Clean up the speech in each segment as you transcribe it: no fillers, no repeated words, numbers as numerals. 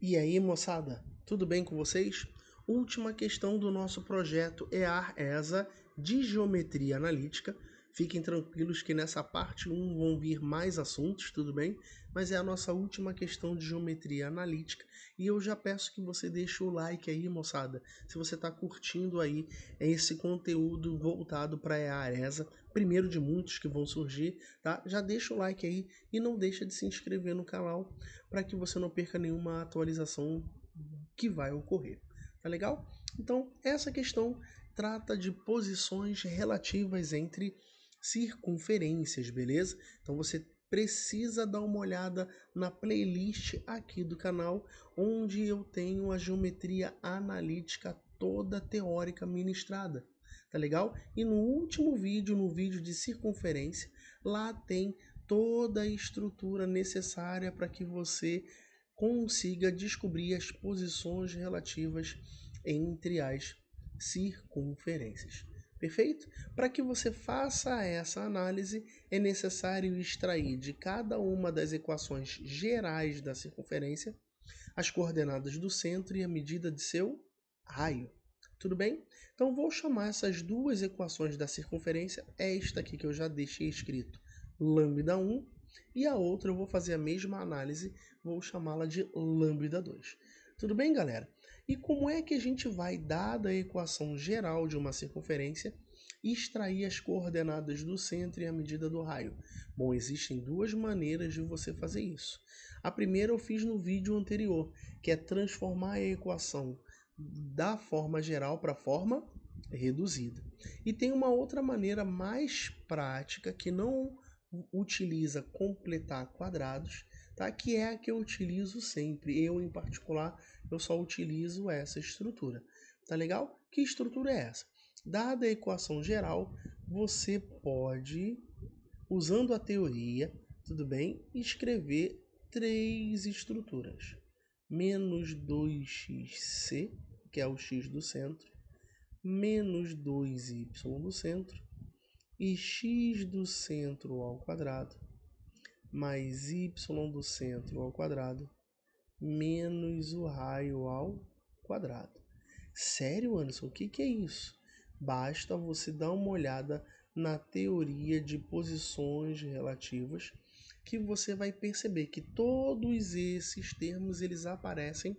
E aí, moçada, tudo bem com vocês? Última questão do nosso projeto EAR-ESA de Geometria Analítica. Fiquem tranquilos que nessa parte 1 vão vir mais assuntos, tudo bem? Mas é a nossa última questão de Geometria Analítica e eu já peço que você deixe o like aí, moçada, se você está curtindo aí esse conteúdo voltado para EAR-ESA, primeiro de muitos que vão surgir, tá? Já deixa o like aí e não deixa de se inscrever no canal para que você não perca nenhuma atualização que vai ocorrer. Tá legal? Então, essa questão trata de posições relativas entre circunferências, beleza? Então você precisa dar uma olhada na playlist aqui do canal, onde eu tenho a geometria analítica toda teórica ministrada. Tá legal? E no último vídeo, no vídeo de circunferência, lá tem toda a estrutura necessária para que você consiga descobrir as posições relativas entre as circunferências. Perfeito? Para que você faça essa análise, é necessário extrair de cada uma das equações gerais da circunferência as coordenadas do centro e a medida de seu raio. Tudo bem? Então vou chamar essas duas equações da circunferência, esta aqui que eu já deixei escrito, lambda 1, e a outra eu vou fazer a mesma análise, vou chamá-la de lambda 2. Tudo bem, galera? E como é que a gente vai, dada a equação geral de uma circunferência, extrair as coordenadas do centro e a medida do raio? Bom, existem duas maneiras de você fazer isso. A primeira eu fiz no vídeo anterior, que é transformar a equação da forma geral para a forma reduzida. E tem uma outra maneira mais prática que não utiliza completar quadrados, tá? Que é a que eu utilizo sempre. Eu, em particular, eu só utilizo essa estrutura. Tá legal? Que estrutura é essa? Dada a equação geral, você pode, usando a teoria, tudo bem, escrever três estruturas. Menos 2xc, que é o x do centro, menos 2y do centro, e x do centro ao quadrado, mais y do centro ao quadrado, menos o raio ao quadrado. Sério, Anderson? O que é isso? Basta você dar uma olhada na teoria de posições relativas que você vai perceber que todos esses termos eles aparecem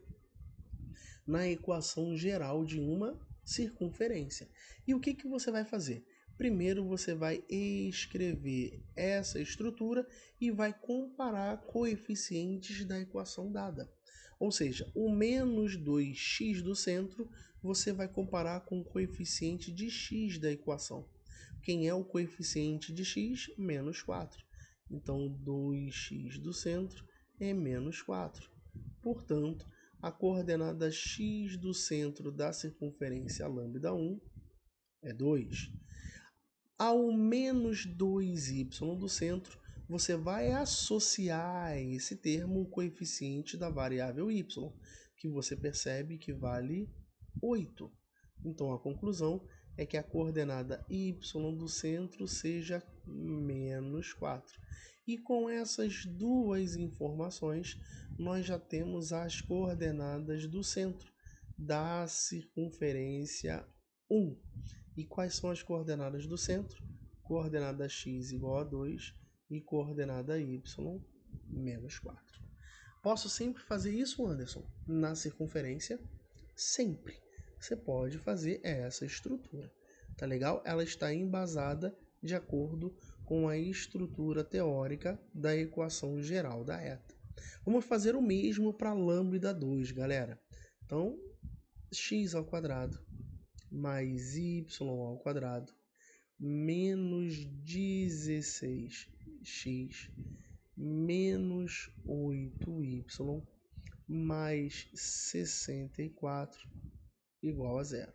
na equação geral de uma circunferência. E o que você vai fazer? Primeiro você vai escrever essa estrutura e vai comparar coeficientes da equação dada. Ou seja, o menos 2x do centro você vai comparar com o coeficiente de x da equação. Quem é o coeficiente de x? Menos 4. Então 2x do centro é menos 4. Portanto, a coordenada x do centro da circunferência lambda 1 é 2. Ao menos 2y do centro, você vai associar a esse termo o coeficiente da variável y, que você percebe que vale 8. Então, a conclusão é que a coordenada y do centro seja menos 4. E com essas duas informações, nós já temos as coordenadas do centro da circunferência 1. E quais são as coordenadas do centro? Coordenada x igual a 2 e coordenada y menos 4. Posso sempre fazer isso, Anderson? Na circunferência? Sempre. Você pode fazer essa estrutura. Tá legal? Ela está embasada de acordo com a estrutura teórica da equação geral da reta. Vamos fazer o mesmo para lambda 2, galera. Então, x ao quadrado mais y ao quadrado menos 16x menos 8y mais 64 igual a zero.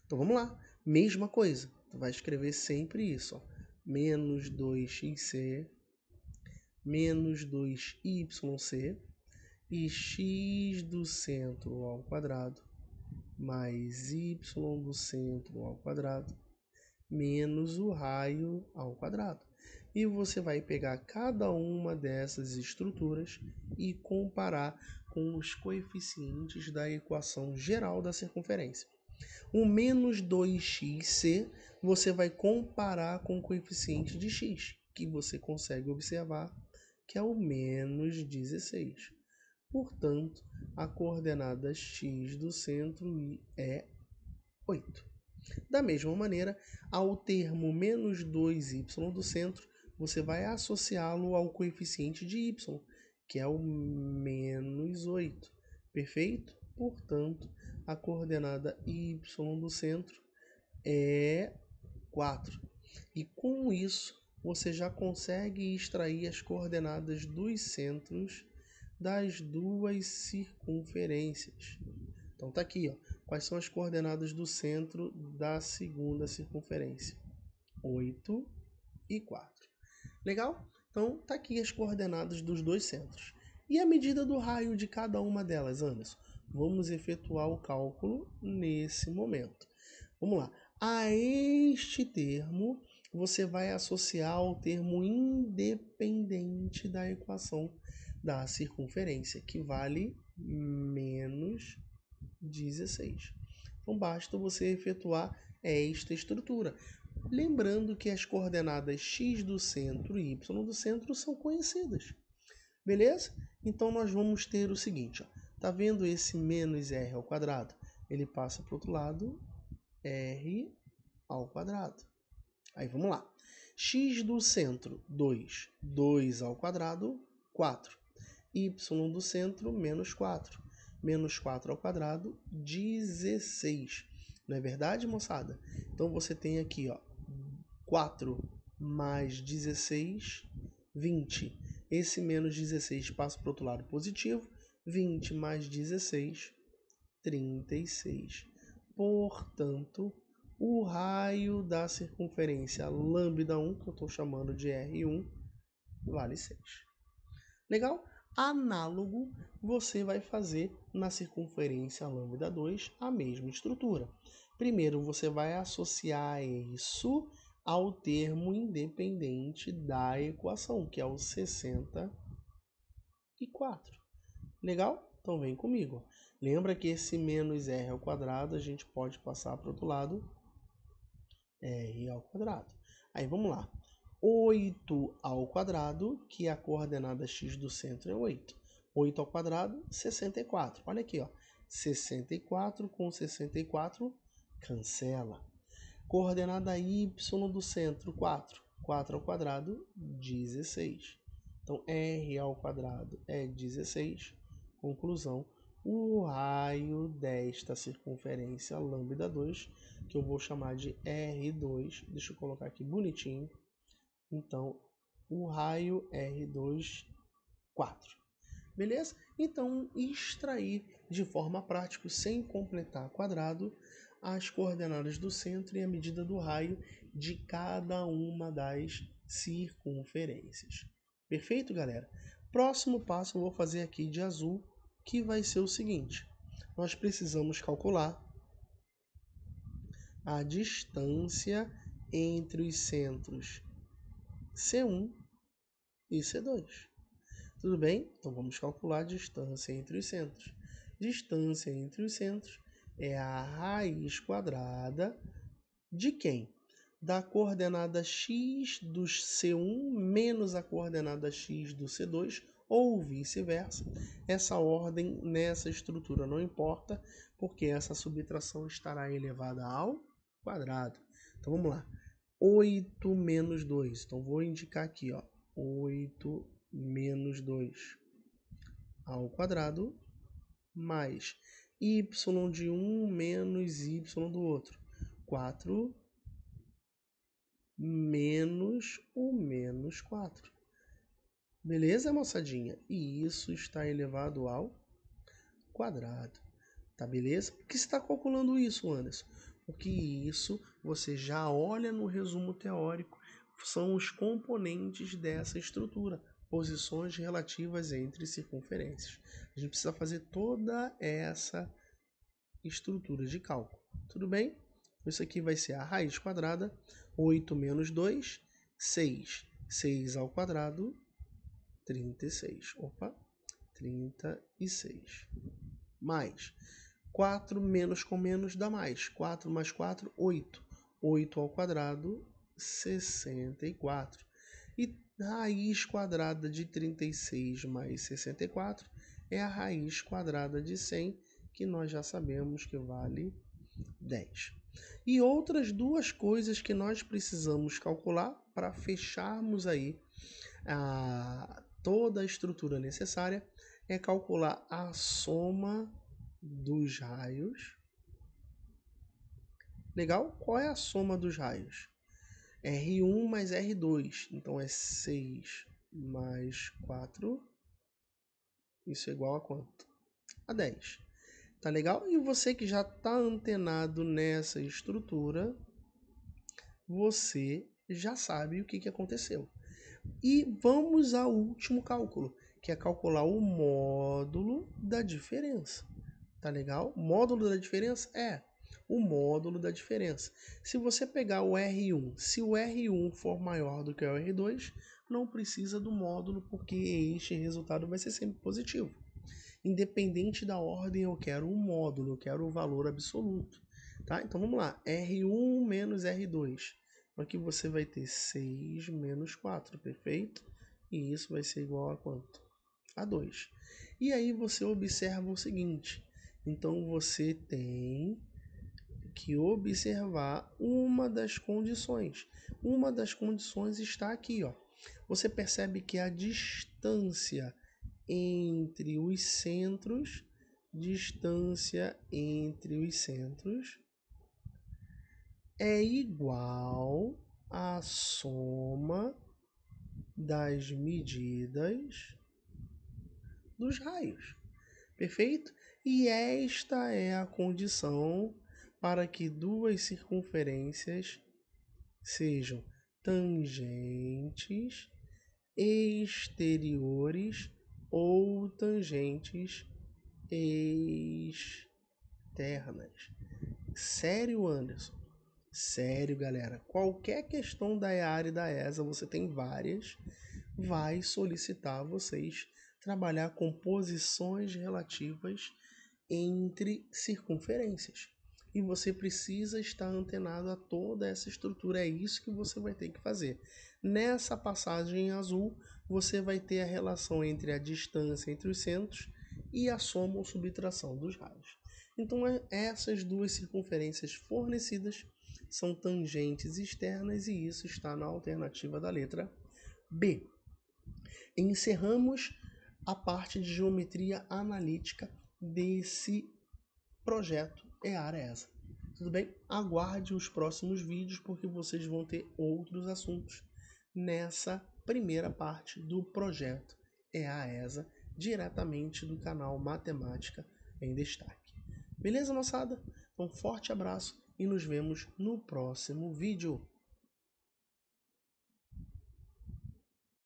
Então vamos lá, mesma coisa. Tu vai escrever sempre isso, ó. Menos 2xc menos 2yc e x do centro ao quadrado mais y do centro ao quadrado menos o raio ao quadrado. E você vai pegar cada uma dessas estruturas e comparar com os coeficientes da equação geral da circunferência. O menos 2xc você vai comparar com o coeficiente de x, que você consegue observar que é o menos 16. Portanto, a coordenada x do centro é 8. Da mesma maneira, ao termo menos 2y do centro, você vai associá-lo ao coeficiente de y, que é o menos 8. Perfeito? Portanto, a coordenada y do centro é 4. E com isso, você já consegue extrair as coordenadas dos centros das duas circunferências. Então tá aqui, ó. Quais são as coordenadas do centro da segunda circunferência? 8 e 4. Legal? Então tá aqui as coordenadas dos dois centros. E a medida do raio de cada uma delas, Anderson? Vamos efetuar o cálculo nesse momento. Vamos lá. A este termo, você vai associar ao termo independente da equação da circunferência, que vale menos 16. Então, basta você efetuar esta estrutura. Lembrando que as coordenadas x do centro e y do centro são conhecidas. Beleza? Então, nós vamos ter o seguinte. Está vendo esse menos r ao quadrado? Ele passa para o outro lado, r ao quadrado. Aí, vamos lá. X do centro, 2. 2 ao quadrado, 4. Y do centro, menos 4. Menos 4 ao quadrado, 16. Não é verdade, moçada? Então, você tem aqui, ó, 4 mais 16, 20. Esse menos 16 passa para o outro lado positivo. 20 mais 16, 36. Portanto, o raio da circunferência lambda 1, que eu estou chamando de R1, vale 6. Legal? Análogo, você vai fazer na circunferência lambda 2 a mesma estrutura. Primeiro, você vai associar isso ao termo independente da equação, que é o 64. Legal? Então vem comigo. Lembra que esse menos r ao quadrado a gente pode passar para o outro lado, r ao quadrado. Aí vamos lá. 8 ao quadrado, que a coordenada x do centro é 8. 8 ao quadrado, 64. Olha aqui, ó. 64 com 64 cancela. Coordenada y do centro, 4. 4 ao quadrado, 16. Então, r ao quadrado é 16. Conclusão, o raio desta circunferência lambda 2, que eu vou chamar de R2, deixa eu colocar aqui bonitinho. Então, o raio R2, 4. Beleza? Então, extrair de forma prática, sem completar quadrado, as coordenadas do centro e a medida do raio de cada uma das circunferências. Perfeito, galera? Próximo passo eu vou fazer aqui de azul, que vai ser o seguinte. Nós precisamos calcular a distância entre os centros C1 e C2. Tudo bem? Então vamos calcular a distância entre os centros. Distância entre os centros é a raiz quadrada de quem? Da coordenada x do C1 menos a coordenada x do C2, ou vice-versa. Essa ordem nessa estrutura não importa, porque essa subtração estará elevada ao quadrado. Então vamos lá. 8 menos 2. Então vou indicar aqui, ó, 8 menos 2 ao quadrado mais y de um menos y do outro. 4 menos o menos 4. Beleza, moçadinha? E isso está elevado ao quadrado. Tá beleza? Por que você está calculando isso, Anderson? Porque isso você já olha no resumo teórico. São os componentes dessa estrutura. Posições relativas entre circunferências. A gente precisa fazer toda essa estrutura de cálculo. Tudo bem? Isso aqui vai ser a raiz quadrada. 8 menos 2, 6. 6 ao quadrado, 36. Opa, 36. Mais 4 menos com menos dá mais. 4 mais 4, 8. 8 ao quadrado, 64. E raiz quadrada de 36 mais 64 é a raiz quadrada de 100, que nós já sabemos que vale 10. E outras duas coisas que nós precisamos calcular para fecharmos aí toda a estrutura necessária é calcular a soma dos raios. Legal? Qual é a soma dos raios? R1 mais R2. Então é 6 mais 4. Isso é igual a quanto? A 10. Tá legal? E você que já está antenado nessa estrutura, você já sabe o que aconteceu. E vamos ao último cálculo, que é calcular o módulo da diferença. Tá legal? Módulo da diferença é o módulo da diferença. Se você pegar o R1, se o R1 for maior do que o R2, não precisa do módulo, porque este resultado vai ser sempre positivo. Independente da ordem, eu quero o módulo, eu quero o valor absoluto. Tá? Então vamos lá, R1 menos R2. Aqui você vai ter 6 menos 4, perfeito? E isso vai ser igual a quanto? A 2. E aí você observa o seguinte, então você tem que observar uma das condições. Uma das condições está aqui, ó. Você percebe que a distância entre os centros, é igual à soma das medidas dos raios. Perfeito? E esta é a condição para que duas circunferências sejam tangentes exteriores ou tangentes externas. Sério, Anderson? Sério, galera. Qualquer questão da EAR e da ESA, você tem várias, vai solicitar vocês trabalhar com posições relativas entre circunferências. E você precisa estar antenado a toda essa estrutura. É isso que você vai ter que fazer. Nessa passagem azul, você vai ter a relação entre a distância entre os centros e a soma ou subtração dos raios. Então, essas duas circunferências fornecidas são tangentes externas e isso está na alternativa da letra B. Encerramos a parte de geometria analítica desse projeto EAR-ESA. Tudo bem? Aguarde os próximos vídeos porque vocês vão ter outros assuntos nessa primeira parte do projeto EAR-ESA, diretamente do canal Matemática em Destaque. Beleza, moçada? Um forte abraço e nos vemos no próximo vídeo.